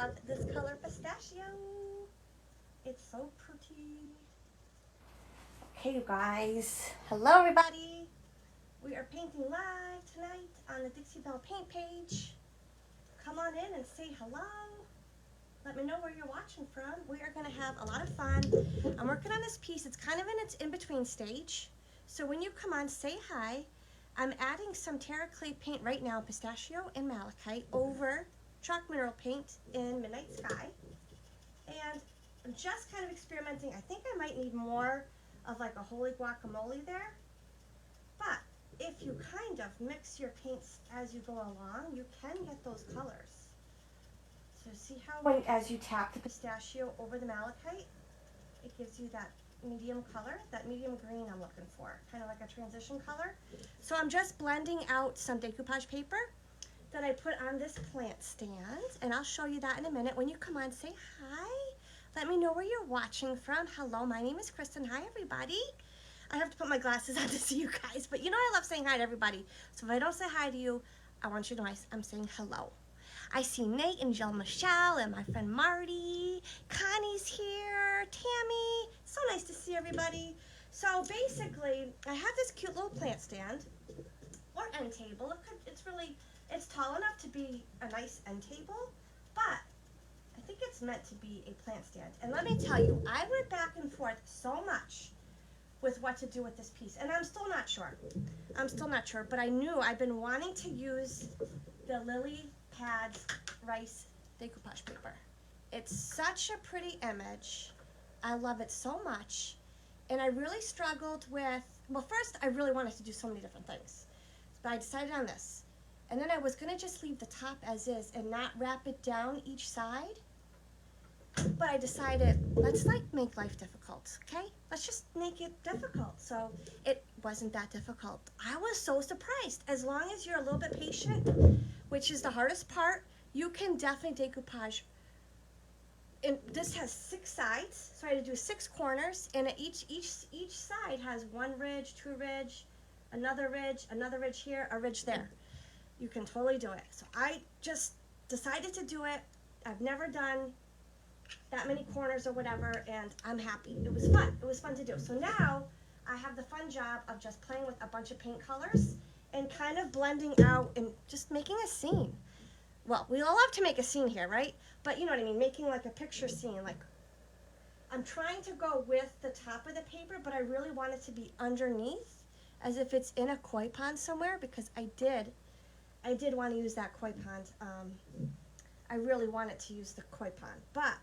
love this color Pistachio. It's so pretty. Okay, you guys. Hello, everybody. We are painting live tonight on the Dixie Belle paint page. Come on in and say hello. Let me know where you're watching from. We are going to have a lot of fun. I'm working on this piece. It's kind of in its in-between stage. So when you come on, say hi. I'm adding some Terra clay paint right now, Pistachio and Malachite, over chalk mineral paint in Midnight Sky. And I'm just kind of experimenting. I think I might need more of like a holy guacamole there. But if you kind of mix your paints as you go along, you can get those colors. So see how as you tap the Pistachio over the Malachite, it gives you that medium color, that medium green I'm looking for, kind of like a transition color. So I'm just blending out some decoupage paper that I put on this plant stand, and I'll show you that in a minute. When you come on, say hi. Let me know where you're watching from. Hello, my name is Kristen. Hi, everybody. I have to put my glasses on to see you guys, but you know I love saying hi to everybody. So if I don't say hi to you, I want you to know I'm saying hello. I see Nate and Jill Michelle and my friend Marty. Connie's here. Tammy. So nice to see everybody. So basically, I have this cute little plant stand or end table. It's tall enough to be a nice end table, but I think it's meant to be a plant stand. And let me tell you, I went back and forth so much with what to do with this piece, and I'm still not sure. But I knew I've been wanting to use the Lily Pads rice decoupage paper. It's such a pretty image. I love it so much. And I really struggled with, well, first I really wanted to do so many different things, but I decided on this. And then I was gonna just leave the top as is and not wrap it down each side. But I decided, let's like make life difficult, okay? Let's just make it difficult. So it wasn't that difficult. I was so surprised. As long as you're a little bit patient, which is the hardest part, you can definitely decoupage. And this has 6 sides, so I had to do 6 corners, and each side has 1 ridge, 2 ridge, another ridge here, a ridge there. You can totally do it. So I just decided to do it. I've never done that many corners or whatever, and I'm happy. It was fun. It was fun to do. So now I have the fun job of just playing with a bunch of paint colors and kind of blending out and just making a scene. Well, we all love to make a scene here, right? But you know what I mean, making like a picture scene. Like, I'm trying to go with the top of the paper, but I really want it to be underneath, as if it's in a koi pond somewhere, because I did want to use that koi pond. I really wanted to use the koi pond, but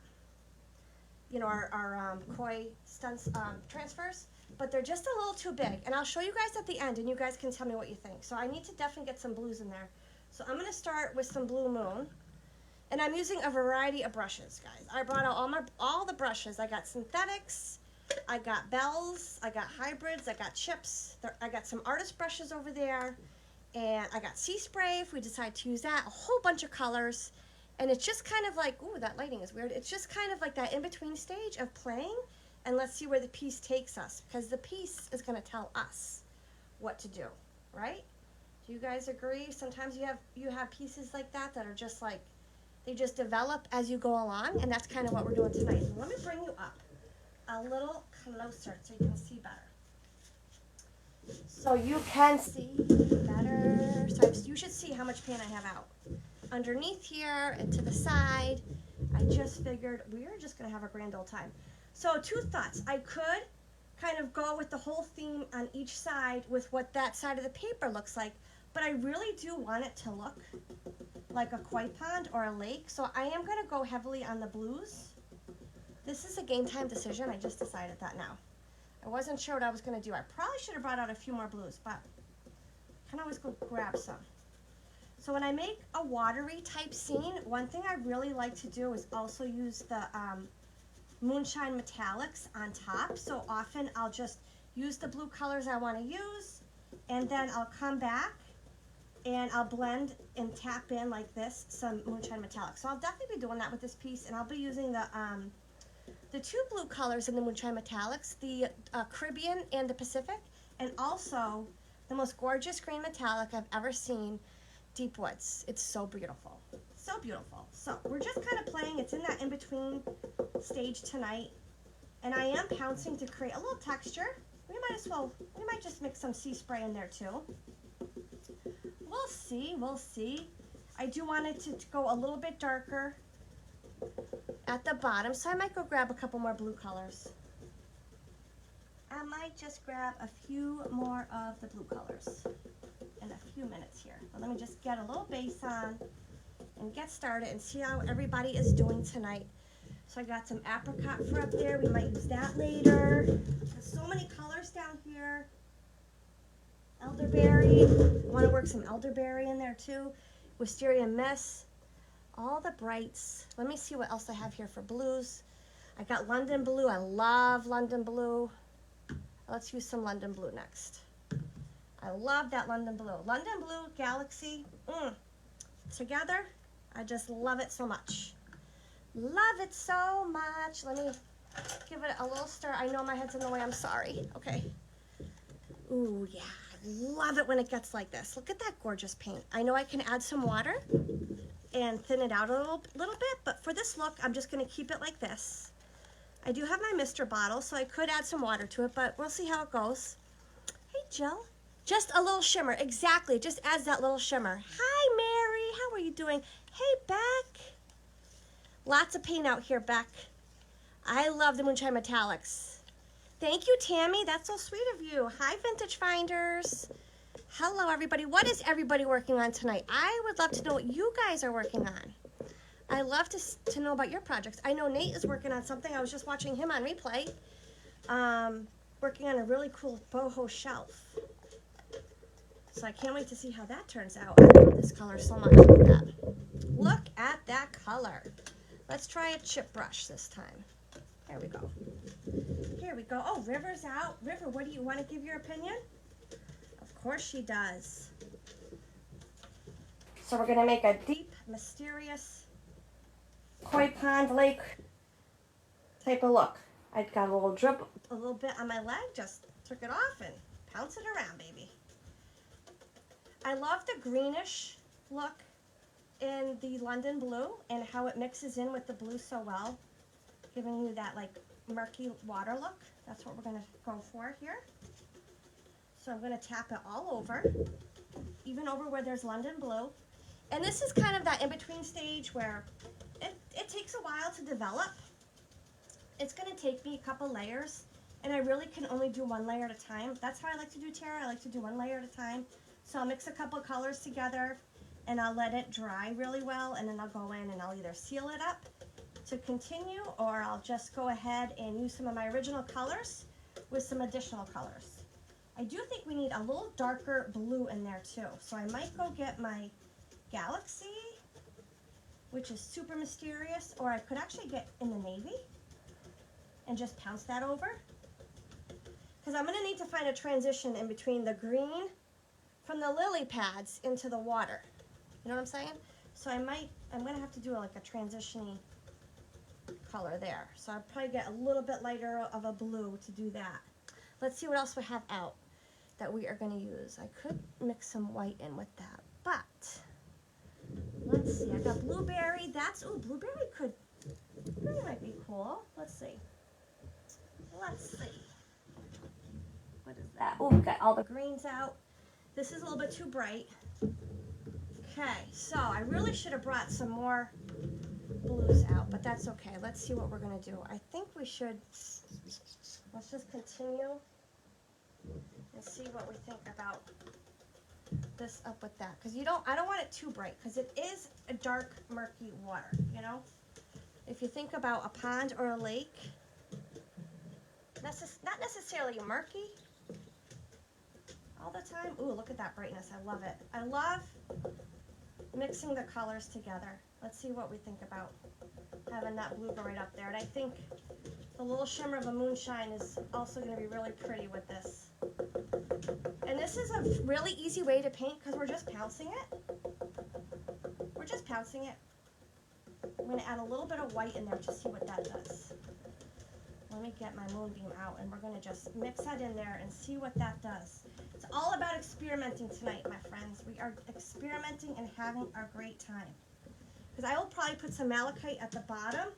you know, our koi stunts transfers, but they're just a little too big. And I'll show you guys at the end, and you guys can tell me what you think. So I need to definitely get some blues in there. So I'm going to start with some Blue Moon, and I'm using a variety of brushes, guys. I brought out all the brushes. I got synthetics, I got bells, I got hybrids, I got chips. I got some artist brushes over there, and I got sea spray if we decide to use that. A whole bunch of colors. And it's just kind of like, ooh, that lighting is weird. It's just kind of like that in-between stage of playing, and let's see where the piece takes us, because the piece is going to tell us what to do, right? Do you guys agree? Sometimes you have pieces like that are just like, they just develop as you go along, and that's kind of what we're doing tonight. So let me bring you up a little closer so you can see better. So you can see better. So you should see how much paint I have out. Underneath here and to the side, I just figured we're just going to have a grand old time. So 2 thoughts. I could kind of go with the whole theme on each side with what that side of the paper looks like, but I really do want it to look like a koi pond or a lake, so I am going to go heavily on the blues. This is a game time decision. I just decided that now. I wasn't sure what I was going to do. I probably should have brought out a few more blues, but I can always go grab some. So when I make a watery type scene, one thing I really like to do is also use the moonshine metallics on top. So often I'll just use the blue colors I want to use, and then I'll come back and I'll blend and tap in like this some moonshine metallics. So I'll definitely be doing that with this piece, and I'll be using the 2 blue colors in the moonshine metallics, the Caribbean and the Pacific, and also the most gorgeous green metallic I've ever seen deep woods. It's so beautiful. So beautiful. So we're just kind of playing. It's in that in-between stage tonight. And I am pouncing to create a little texture. We might just mix some sea spray in there too. We'll see. I do want it to go a little bit darker at the bottom, so I might go grab a couple more blue colors. I might just grab a few more of the blue colors in a few minutes here. But let me just get a little base on and get started and see how everybody is doing tonight. So I got some apricot for up there. We might use that later. There's so many colors down here. Elderberry. I want to work some elderberry in there too. Wisteria Mist. All the brights. Let me see what else I have here for blues. I got London Blue. I love London Blue. Let's use some London Blue next. I love that London Blue. London Blue, Galaxy. Together, I just love it so much. Love it so much. Let me give it a little stir. I know my head's in the way. I'm sorry. Okay. Ooh, yeah. I love it when it gets like this. Look at that gorgeous paint. I know I can add some water and thin it out a little bit, but for this look, I'm just going to keep it like this. I do have my mister bottle, so I could add some water to it, but we'll see how it goes. Hey, Jill. Just a little shimmer. Exactly. Just adds that little shimmer. Hi, Mary. How are you doing? Hey, Beck. Lots of paint out here, Beck. I love the Moonshine Metallics. Thank you, Tammy. That's so sweet of you. Hi, Vintage Finders. Hello, everybody. What is everybody working on tonight? I would love to know what you guys are working on. I love to know about your projects. I know Nate is working on something. I was just watching him on replay. Working on a really cool boho shelf. So I can't wait to see how that turns out. I love this color so much. Look at that. Look at that color. Let's try a chip brush this time. There we go. Here we go. Oh, River's out. River, what do you want to give your opinion? Of course she does. So we're going to make a deep, mysterious koi pond lake type of look. I got a little drip, a little bit on my leg, just took it off and pounced it around, baby. I love the greenish look in the London Blue and how it mixes in with the blue so well, giving you that like murky water look. That's what we're going to go for here. So I'm going to tap it all over, even over where there's London Blue. And this is kind of that in-between stage where it takes a while to develop. It's going to take me a couple layers, and I really can only do one layer at a time. That's how I like to do Terra. I like to do one layer at a time. So I'll mix a couple colors together, and I'll let it dry really well, and then I'll go in and I'll either seal it up to continue, or I'll just go ahead and use some of my original colors with some additional colors. I do think we need a little darker blue in there too. So I might go get my Galaxy, which is super mysterious, or I could actually get in the navy and just pounce that over. Because I'm going to need to find a transition in between the green from the lily pads into the water. You know what I'm saying? So I'm going to have to do like a transition-y color there. So I'll probably get a little bit lighter of a blue to do that. Let's see what else we have out that we are going to use. I could mix some white in with that, but let's see. I got blueberry. Blueberry might be cool. Let's see. What is that? Oh, we got all the greens out. This is a little bit too bright. Okay, so I really should have brought some more blues out, but that's okay. Let's see what we're going to do. I think we should, let's just continue and see what we think about this up with that. Because I don't want it too bright, because it is a dark, murky water, you know? If you think about a pond or a lake, not necessarily murky all the time. Ooh, look at that brightness. I love it. I love mixing the colors together. Let's see what we think about having that blue go right up there. And I think the little shimmer of a moonshine is also going to be really pretty with this. And this is a really easy way to paint because we're just pouncing it. I'm going to add a little bit of white in there to see what that does. Let me get my moonbeam out, and we're going to just mix that in there and see what that does. It's It's all about experimenting tonight, my friends. We are experimenting and having a great time. Because I will probably put some malachite at the bottom,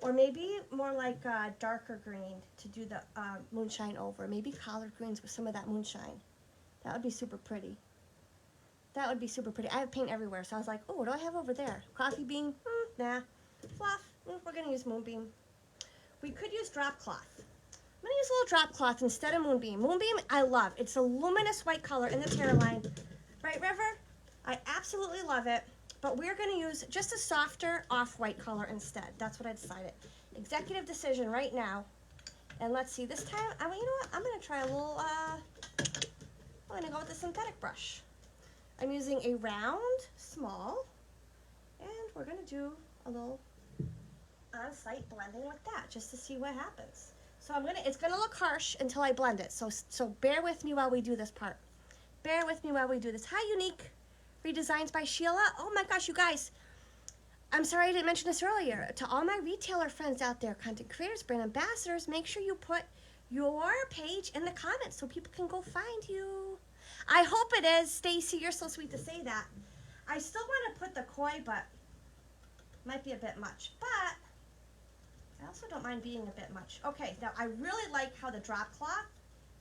or maybe more like darker green to do the moonshine over. Maybe collard greens with some of that moonshine. That would be super pretty. That would be super pretty. I have paint everywhere, so I was like, oh, what do I have over there? Coffee bean? Nah. Fluff? We're going to use moonbeam. We could use drop cloth. I'm going to use a little drop cloth instead of moonbeam. Moonbeam, I love. It's a luminous white color in the Terra line. Right, River? I absolutely love it. But we're going to use just a softer off-white color instead. That's what I decided. Executive decision right now. And let's see, this time, you know what? I'm going to try a little, I'm going to go with the synthetic brush. I'm using a round, small, and we're going to do a little on-site blending with that just to see what happens. So it's going to look harsh until I blend it. So bear with me while we do this part. Bear with me while we do this. Hi, Unique. Redesigns by Sheila. Oh my gosh, you guys. I'm sorry I didn't mention this earlier. To all my retailer friends out there, content creators, brand ambassadors, make sure you put your page in the comments so people can go find you. I hope it is. Stacy, you're so sweet to say that. I still want to put the koi, but might be a bit much. But I also don't mind being a bit much. Okay, now I really like how the drop cloth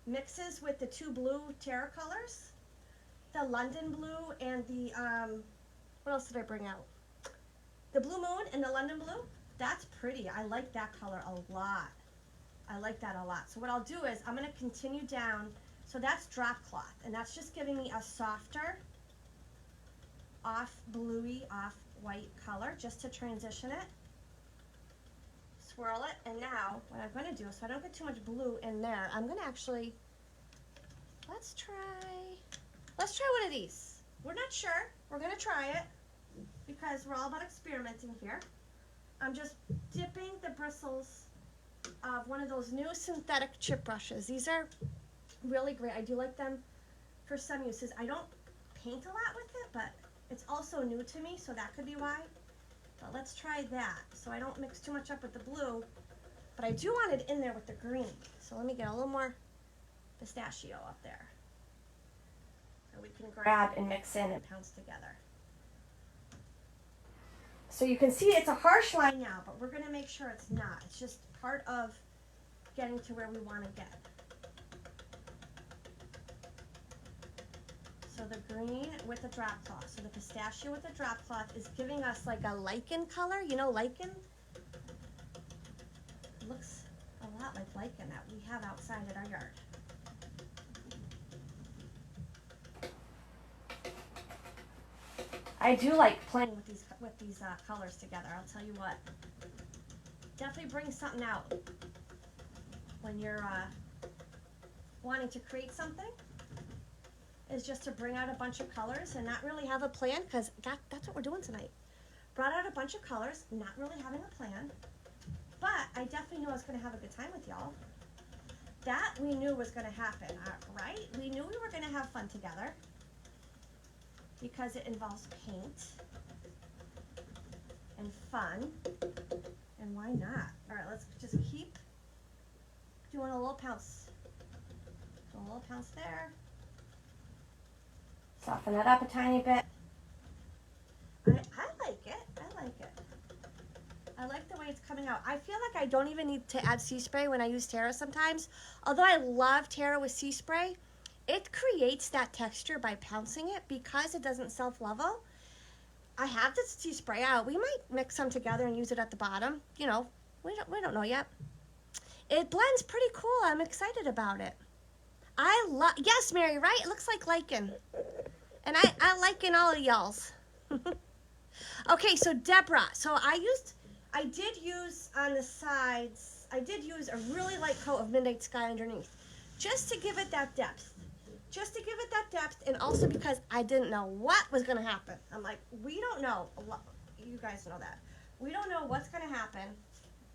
mixes with the two blue Terra colors. The London blue and the, what else did I bring out? The Blue Moon and the London blue. That's pretty. I like that color a lot. I like that a lot. So what I'll do is I'm going to continue down. So that's drop cloth, and that's just giving me a softer, off bluey, off white color just to transition it. Swirl it, and now what I'm going to do, so I don't get too much blue in there, I'm going to actually, let's try one of these. We're not sure. We're going to try it because we're all about experimenting here. I'm just dipping the bristles of one of those new synthetic chip brushes. These are really great. I do like them for some uses. I don't paint a lot with it, but it's also new to me, so that could be why. But let's try that. So I don't mix too much up with the blue, but I do want it in there with the green. So let me get a little more pistachio up there. So we can grab and mix in and pounce together. So you can see it's a harsh line now, but we're going to make sure it's not. It's just part of getting to where we want to get. So the green with the drop cloth. So the pistachio with the drop cloth is giving us like a lichen color. You know lichen? It looks a lot like lichen that we have outside at our yard. I do like playing with these colors together. I'll tell you what. Definitely brings something out when you're wanting to create something. Is just to bring out a bunch of colors and not really have a plan, because that's what we're doing tonight. Brought out a bunch of colors, not really having a plan, but I definitely knew I was going to have a good time with y'all. That we knew was going to happen, right? We knew we were going to have fun together because it involves paint and fun, and why not? All right, let's just keep doing a little pounce. Do a little pounce there. Soften that up a tiny bit. I like it. I like it. I like the way it's coming out. I feel like I don't even need to add sea spray when I use Terra sometimes. Although I love Terra with sea spray, it creates that texture by pouncing it because it doesn't self-level. I have this sea spray out. We might mix some together and use it at the bottom. You know, we don't know yet. It blends pretty cool. I'm excited about it. Yes, Mary, right? It looks like lichen. And I liken all of y'all's. Okay, so Deborah. So I did use on the sides, I did use a really light coat of Midnight Sky underneath. Just to give it that depth. Just to give it that depth, and also because I didn't know what was going to happen. I'm like, we don't know. You guys know that. We don't know what's going to happen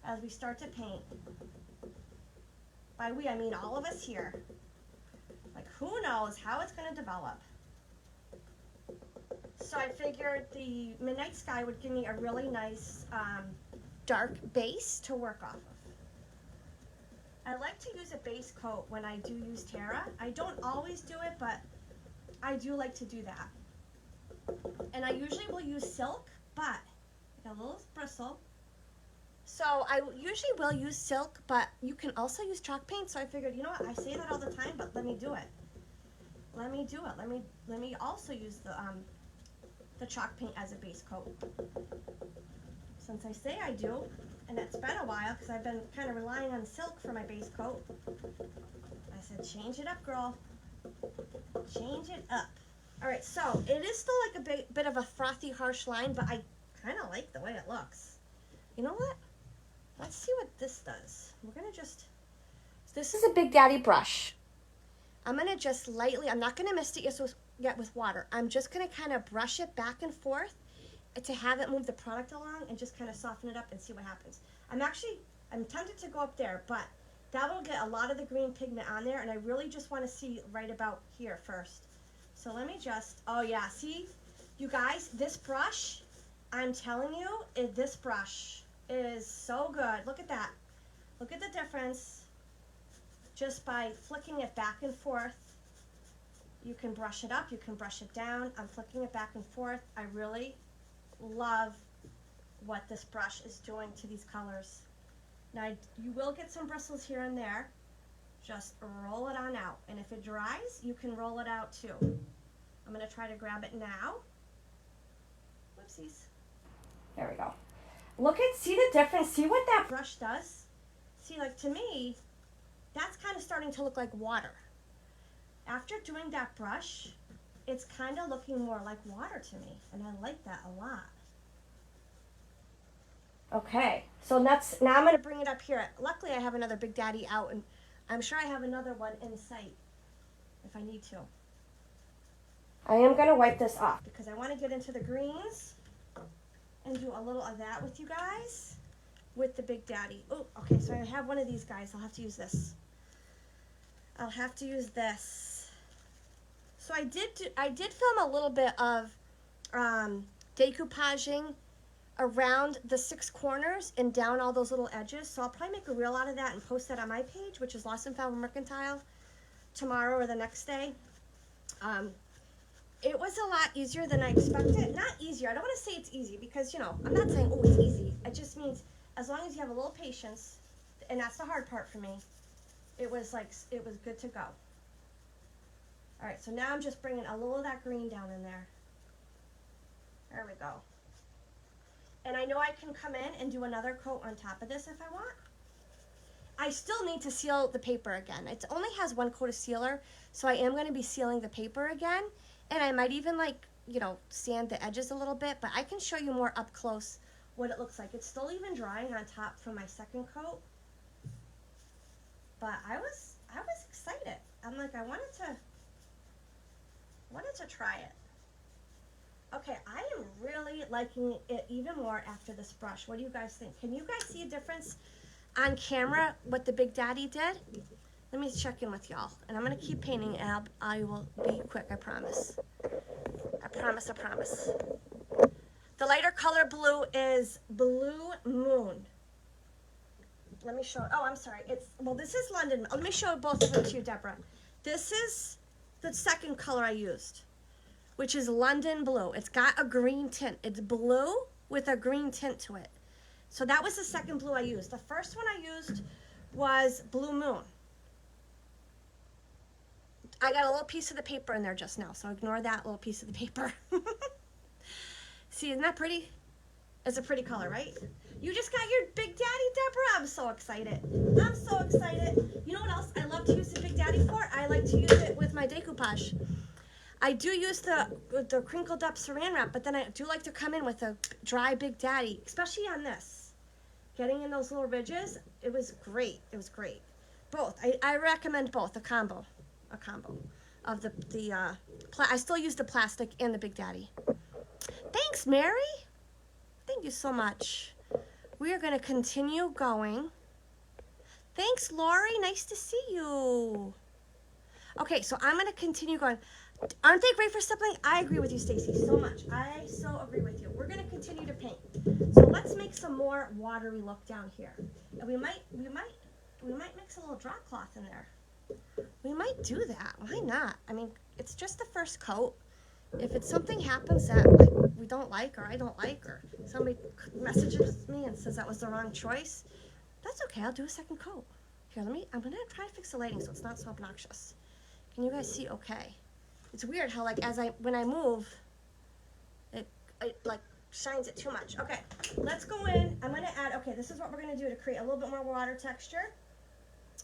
as we start to paint. By we, I mean all of us here. Like, who knows how it's going to develop. So I figured the Midnight Sky would give me a really nice dark base to work off of. I like to use a base coat when I do use Terra. I don't always do it, but I do like to do that. And I usually will use silk, but I got a little bristle. So I usually will use silk, but you can also use chalk paint. So I figured, you know what? I say that all the time, but let me do it. Let me do it. Let me also use the chalk paint as a base coat. Since I say I do, and it's been a while because I've been kind of relying on silk for my base coat. I said, change it up, girl. Change it up. All right, so it is still like a bit of a frothy, harsh line, but I kind of like the way it looks. You know what? Let's see what this does. We're going to just, this is a Big Daddy brush. I'm going to just lightly, I'm not going to mist it yet with water. I'm just going to kind of brush it back and forth to have it move the product along and just kind of soften it up and see what happens. I'm tempted to go up there, but that will get a lot of the green pigment on there, and I really just want to see right about here first. So let me just, oh yeah, see, you guys, this brush, I'm telling you, this brush is so good. Look at that. Look at the difference. Just by flicking it back and forth, you can brush it up, you can brush it down. I'm flicking it back and forth. I really love what this brush is doing to these colors. Now, you will get some bristles here and there. Just roll it on out. And if it dries, you can roll it out too. I'm going to try to grab it now. Whoopsies. There we go. See the difference? See what that brush does? See, like to me, that's kind of starting to look like water. After doing that brush, it's kind of looking more like water to me, and I like that a lot. Okay, so now I'm going to bring it up here. Luckily, I have another Big Daddy out, and I'm sure I have another one in sight if I need to. I am going to wipe this off because I want to get into the greens and do a little of that with you guys with the Big Daddy. Oh, okay, so I have one of these guys. I'll have to use this. I'll have to use this. So I did film a little bit of decoupaging around the 6 corners and down all those little edges. So I'll probably make a reel out of that and post that on my page, which is Lost and Found Mercantile, tomorrow or the next day. It was a lot easier than I expected. Not easier. I don't want to say it's easy because, you know, I'm not saying, oh, it's easy. It just means as long as you have a little patience, and that's the hard part for me, it was good to go. All right, so now I'm just bringing a little of that green down in there. There we go. And I know I can come in and do another coat on top of this if I want. I still need to seal the paper again. It only has 1 coat of sealer, so I am going to be sealing the paper again. And I might even, like, you know, sand the edges a little bit, but I can show you more up close what it looks like. It's still even drying on top from my second coat. But I was excited. I'm like, I wanted to try it. Okay, I am really liking it even more after this brush. What do you guys think? Can you guys see a difference on camera what the Big Daddy did? Let me check in with y'all. And I'm going to keep painting, and I will be quick, I promise. I promise. The lighter color blue is Blue Moon. Let me show, oh, I'm sorry. This is London. Let me show both of them to you, Deborah. This is the second color I used, which is London Blue. It's got a green tint. It's blue with a green tint to it. So that was the second blue I used. The first one I used was Blue Moon. I got a little piece of the paper in there just now, so ignore that little piece of the paper. See, isn't that pretty? It's a pretty color, right? You just got your Big Daddy, Deborah. I'm so excited. I'm so excited. You know what else I love to use the Big Daddy for? I like to use it with my decoupage. I do use the crinkled up saran wrap, but then I do like to come in with a dry Big Daddy, especially on this. Getting in those little ridges, it was great. It was great. Both. I recommend both, a combo of I still use the plastic and the Big Daddy. Thanks, Mary. Thank you so much. We are going to continue going. Thanks, Lori. Nice to see you. Okay, so I'm going to continue going. Aren't they great for stippling? I agree with you, Stacy, so much. I so agree with you. We're going to continue to paint. So let's make some more watery look down here. And we might we might mix a little drop cloth in there. We might do that. Why not? I mean, it's just the first coat. If it's something happens that like we don't like or I don't like or somebody messages me and says that was the wrong choice, that's okay. I'll do a second coat. Here, I'm gonna try to fix the lighting so it's not so obnoxious. Can you guys see okay? It's weird how like when I move, it like shines it too much. Okay, let's go in. I'm gonna add, okay, this is what we're gonna do to create a little bit more water texture.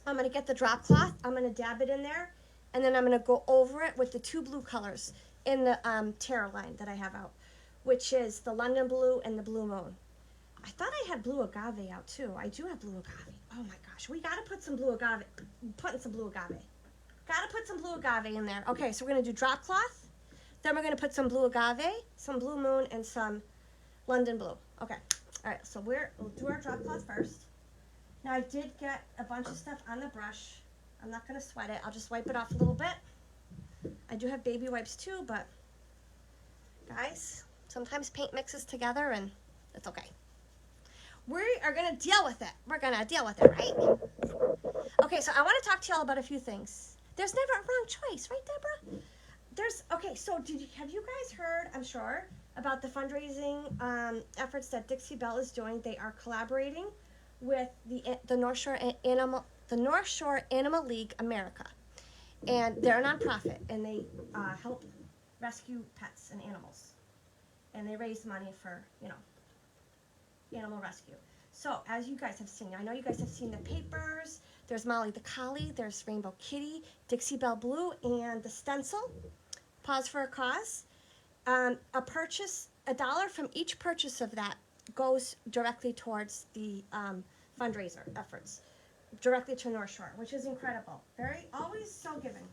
I'm gonna get the drop cloth, I'm gonna dab it in there, and then I'm gonna go over it with the two blue colors in the Terra line that I have out, which is the London Blue and the Blue Moon. I thought I had blue agave out too. I do have blue agave. Oh my gosh, we gotta put some blue agave, Gotta put some blue agave in there. Okay, so we're gonna do drop cloth, then we're gonna put some blue agave, some Blue Moon, and some London Blue. Okay, all right, so we'll do our drop cloth first. Now I did get a bunch of stuff on the brush. I'm not gonna sweat it, I'll just wipe it off a little bit. I do have baby wipes too, but guys, sometimes paint mixes together and it's okay. We are gonna deal with it. We're gonna deal with it, right? Okay, so I wanna talk to y'all about a few things. There's never a wrong choice, right, Deborah? Okay, so have you guys heard, I'm sure, about the fundraising efforts that Dixie Belle is doing? They are collaborating with the North Shore Animal League America. And they're a nonprofit, and they help rescue pets and animals. And they raise money for, animal rescue. So, as you guys have seen, I know you guys have seen the papers. There's Molly the Collie, there's Rainbow Kitty, Dixie Belle Blue, and the stencil, Pause for a Cause. $1 from each purchase of that goes directly towards the fundraiser efforts, directly to North Shore, which is incredible. Always so giving.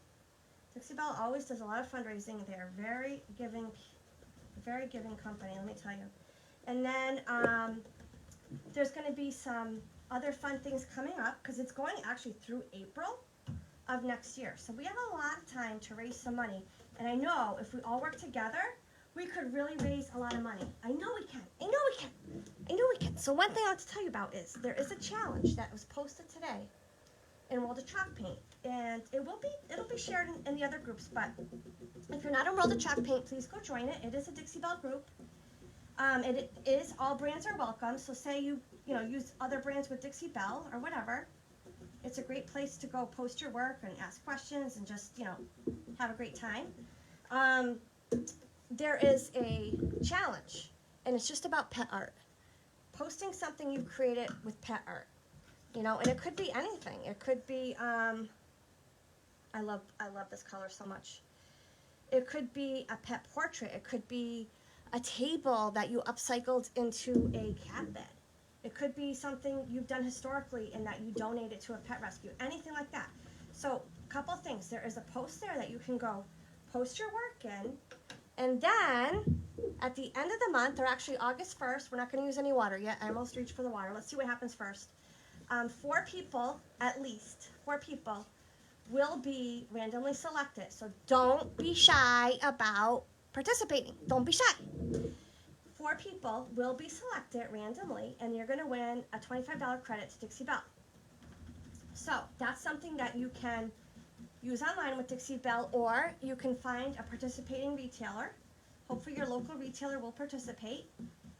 Dixie Belle always does a lot of fundraising. They are very giving company, let me tell you. And then there's going to be some other fun things coming up because it's going actually through April of next year. So we have a lot of time to raise some money. And I know if we all work together, we could really raise a lot of money. I know we can. So one thing I want to tell you about is there is a challenge that was posted today in World of Chalk Paint. And it'll be shared in the other groups. But if you're not in World of Chalk Paint, please go join it. It is a Dixie Belle group. It is, all brands are welcome. So say you use other brands with Dixie Belle or whatever. It's a great place to go post your work and ask questions and just, have a great time. There is a challenge, and it's just about pet art. Posting something you've created with pet art, and it could be anything. It could be, I love this color so much. It could be a pet portrait. It could be a table that you upcycled into a cat bed. It could be something you've done historically and that you donated to a pet rescue. Anything like that. So, a couple things. There is a post there that you can go post your work in. And then, at the end of the month, or actually August 1st, we're not going to use any water yet. I almost reached for the water. Let's see what happens first. 4 people, at least, 4 people, will be randomly selected. So don't be shy about participating. Don't be shy. 4 people will be selected randomly, and you're going to win a $25 credit to Dixie Belle. So that's something that you can use online with Dixie Belle, or you can find a participating retailer. Hopefully your local retailer will participate,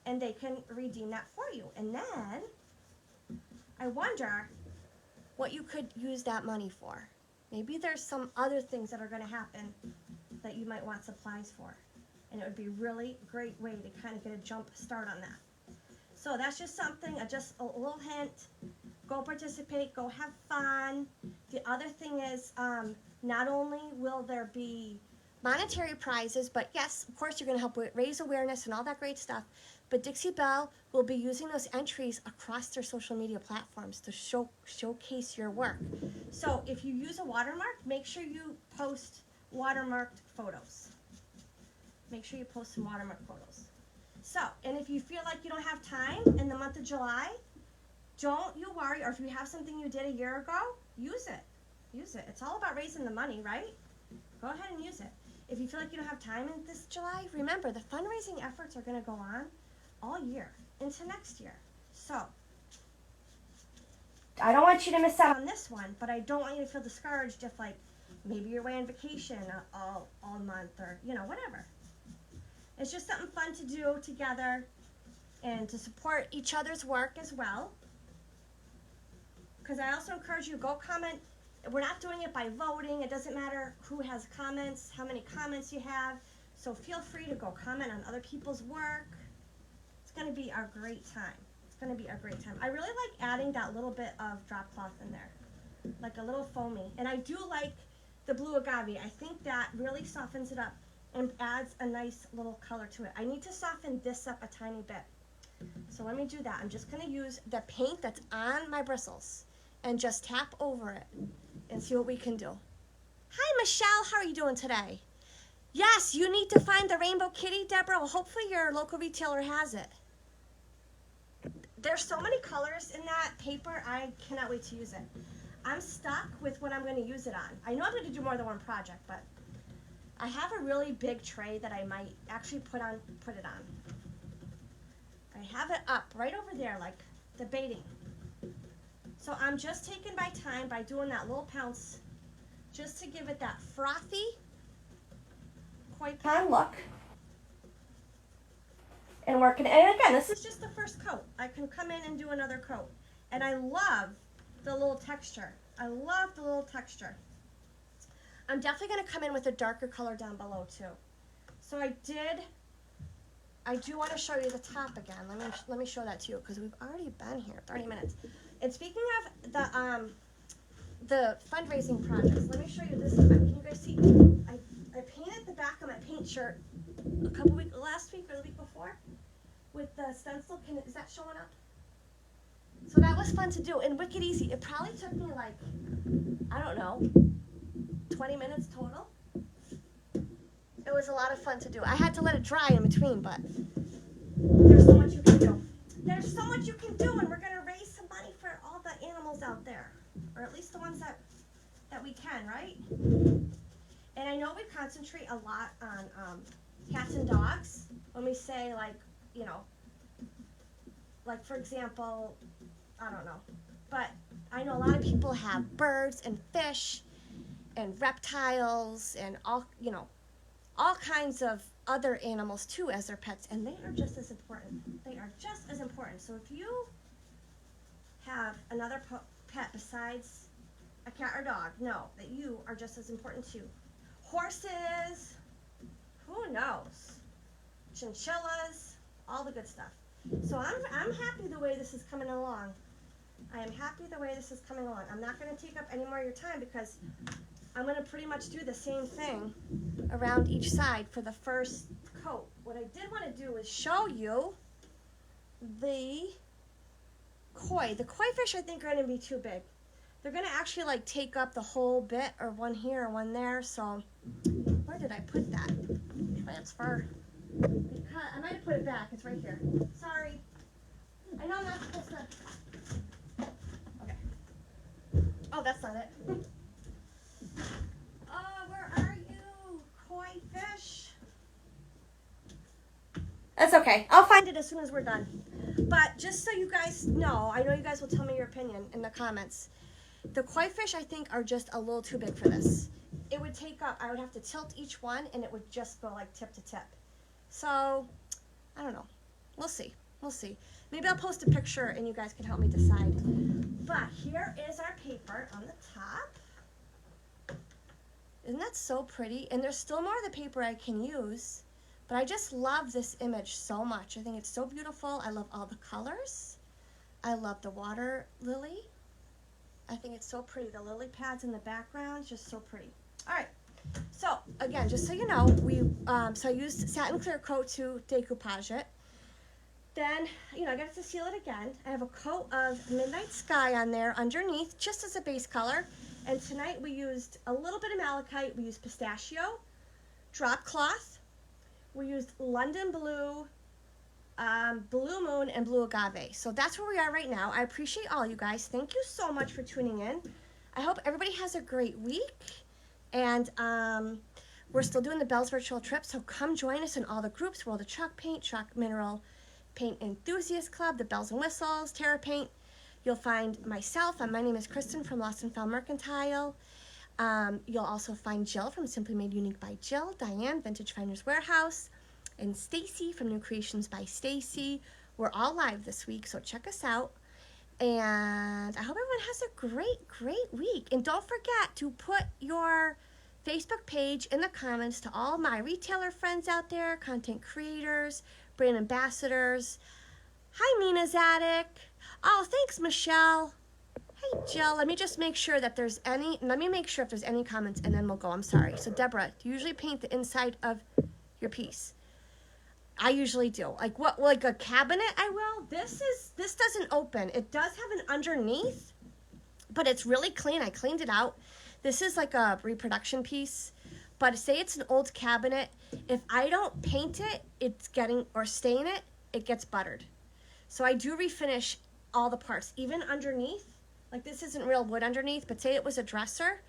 and they can redeem that for you. And then, I wonder what you could use that money for. Maybe there's some other things that are going to happen that you might want supplies for. And it would be a really great way to kind of get a jump start on that. So that's just something, just a little hint. Go participate, go have fun. The other thing is, not only will there be monetary prizes, but yes, of course, you're going to help raise awareness and all that great stuff. But Dixie Belle will be using those entries across their social media platforms to showcase your work. So if you use a watermark, make sure you post watermarked photos. Make sure you post some watermark photos. So, and if you feel like you don't have time in the month of July, don't you worry, or if you have something you did a year ago, use it. Use it. It's all about raising the money, right? Go ahead and use it. If you feel like you don't have time in this July, remember the fundraising efforts are going to go on all year into next year. So, I don't want you to miss out on this one, but I don't want you to feel discouraged if, like, maybe you're away on vacation all month or, you know, whatever. It's just something fun to do together and to support each other's work as well. Because I also encourage you, go comment. We're not doing it by voting. It doesn't matter who has comments, how many comments you have. So feel free to go comment on other people's work. It's going to be a great time. It's going to be a great time. I really like adding that little bit of drop cloth in there, like a little foamy. And I do like the blue agave. I think that really softens it up and adds a nice little color to it. I need to soften this up a tiny bit. So let me do that. I'm just going to use the paint that's on my bristles and just tap over it and see what we can do. Hi, Michelle. How are you doing today? Yes, you need to find the Rainbow Kitty, Deborah. Well, hopefully your local retailer has it. There's so many colors in that paper. I cannot wait to use it. I'm stuck with what I'm going to use it on. I know I'm going to do more than one project, but I have a really big tray that I might actually put it on. I have it up right over there, like the baiting. So I'm just taking my time by doing that little pounce just to give it that frothy, koi pond look. And working, and again, this is just the first coat. I can come in and do another coat. And I love the little texture. I love the little texture. I'm definitely going to come in with a darker color down below too. So I do want to show you the top again. Let me show that to you because we've already been here 30 minutes. And speaking of the fundraising projects, let me show you this. Can you guys see? I painted the back of my paint shirt last week or the week before with the stencil. Is that showing up? So that was fun to do and wicked easy. It probably took me like, I don't know, 20 minutes total. It was a lot of fun to do. I had to let it dry in between, but there's so much you can do. There's so much you can do, and we're going to raise some money for all the animals out there, or at least the ones that we can, right? And I know we concentrate a lot on cats and dogs when we say, like, you know, like, for example, I don't know, but I know a lot of people have birds and fish and reptiles and all kinds of other animals too as their pets, and they are just as important. They are just as important. So if you have another pet besides a cat or dog, know that you are just as important too. Horses, who knows? Chinchillas, all the good stuff. So I'm happy the way this is coming along. I am happy the way this is coming along. I'm not going to take up any more of your time because I'm going to pretty much do the same thing around each side for the first coat. What I did want to do is show you the koi. The koi fish I think are going to be too big. They're going to actually like take up the whole bit, or one here or one there. So where did I put that? Transfer. Because I might have put it back. It's right here. Sorry. I know I'm not supposed to. Okay. Oh, that's not it. Where are you, koi fish? That's okay. I'll find it as soon as we're done. But just so you guys know, I know you guys will tell me your opinion in the comments. The koi fish, I think, are just a little too big for this. It would take up, I would have to tilt each one, and it would just go like tip to tip. So, I don't know. We'll see. We'll see. Maybe I'll post a picture, and you guys can help me decide. But here is our paper on the top. Isn't that so pretty? And there's still more of the paper I can use. But I just love this image so much. I think it's so beautiful. I love all the colors. I love the water lily. I think it's so pretty. The lily pads in the background, just so pretty. All right. So, again, just so you know, so I used satin clear coat to decoupage it. Then, I got to seal it again. I have a coat of Midnight Sky on there underneath, just as a base color. And tonight we used a little bit of Malachite. We used Pistachio, drop cloth. We used London Blue, Blue Moon, and Blue Agave. So that's where we are right now. I appreciate all you guys. Thank you so much for tuning in. I hope everybody has a great week. And we're still doing the Bells Virtual Trip, so come join us in all the groups. World of Chalk Paint, Chalk Mineral Paint Enthusiast Club, the Bells and Whistles, Terra Paint. You'll find myself, my name is Kristen from Lost and Found Mercantile. You'll also find Jill from Simply Made Unique by Jill, Diane, Vintage Finders Warehouse, and Stacy from New Creations by Stacy. We're all live this week, so check us out. And I hope everyone has a great, great week. And don't forget to put your Facebook page in the comments to all my retailer friends out there, content creators, brand ambassadors. Hi, Mina's Attic. Oh, thanks, Michelle. Hey, Jill. Let me just make sure that there's any. Let me make sure if there's any comments, and then we'll go. I'm sorry. So, Deborah, do you usually paint the inside of your piece? I usually do. Like what? Like a cabinet? I will. This doesn't open. It does have an underneath, but it's really clean. I cleaned it out. This is like a reproduction piece, but say it's an old cabinet. If I don't paint it, or stain it, it gets buttered. So I do refinish all the parts, even underneath. Like this isn't real wood underneath, but say it was a dresser,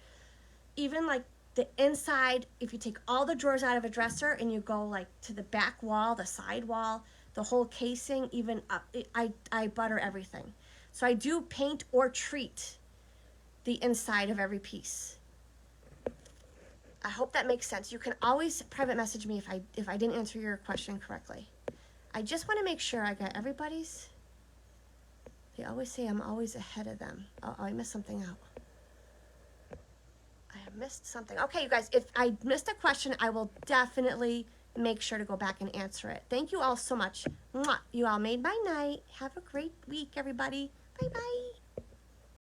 even like the inside, if you take all the drawers out of a dresser and you go like to the back wall, the side wall, the whole casing, even up, I butter everything. So I do paint or treat the inside of every piece. I hope that makes sense. You can always private message me if I didn't answer your question correctly. I just want to make sure I got everybody's. They always say I'm always ahead of them. Oh, I missed something out. I have missed something. Okay, you guys, if I missed a question, I will definitely make sure to go back and answer it. Thank you all so much. Mwah. You all made my night. Have a great week, everybody. Bye-bye.